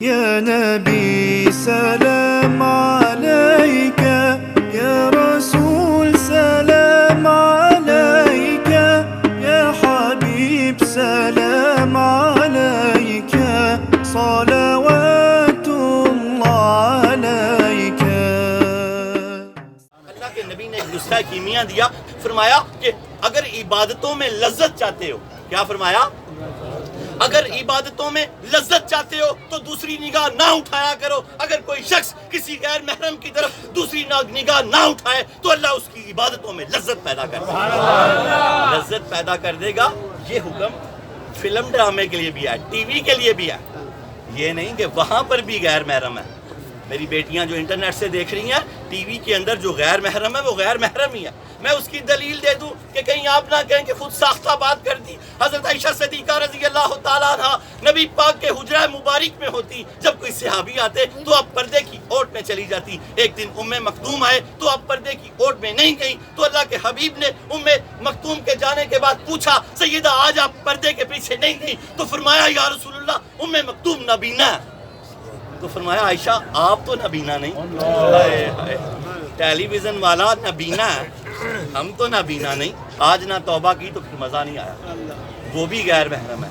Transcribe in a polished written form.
يا نبي سلام عليك، يا رسول سلام عليك، يا حبيب سلام عليك، صلوات الله عليك۔ اللہ کے نبی نے ایک نسخہ کیمیا دیا، فرمایا کہ اگر عبادتوں میں لذت چاہتے ہو، کیا فرمایا؟ اگر عبادتوں میں لذت چاہتے ہو تو دوسری نگاہ نہ اٹھایا کرو۔ اگر کوئی شخص کسی غیر محرم کی طرف دوسری نگاہ نہ اٹھائے تو اللہ اس کی عبادتوں میں لذت پیدا کر دے گا، لذت پیدا کر دے گا۔ یہ حکم فلم ڈرامے کے لیے بھی ہے، ٹی وی کے لیے بھی ہے، یہ نہیں کہ وہاں پر بھی غیر محرم ہے۔ میری بیٹیاں جو انٹرنیٹ سے دیکھ رہی ہیں، ٹی وی کے اندر جو غیر محرم ہے وہ غیر محرم ہی ہے۔ میں اس کی دلیل دے دوں کہ کہیں آپ نہ کہیں کہ خود ساختہ بات کر دی۔ حضرت عائشہ صدیقہ رضی اللہ تعالیٰ عنہ نبی پاک کے حجرہ مبارک میں ہوتی، جب کوئی صحابی آتے تو آپ پردے کی اوٹ میں چلی جاتی۔ ایک دن ام مکتوم آئے تو آپ پردے کی اوٹ میں نہیں گئی، تو اللہ کے حبیب نے ام مکتوم کے جانے کے بعد پوچھا، سیدہ آج آپ پردے کے پیچھے نہیں گئی؟ تو فرمایا یا رسول اللہ ام مکتوم نابینا ہے۔ تو فرمایا عائشہ آپ تو نابینا نہیں، ٹیلی ویژن والا نابینا ہے، ہم تو نابینا نہیں۔ آج نہ توبہ کی تو پھر مزہ نہیں آیا، وہ بھی غیر محرم ہے۔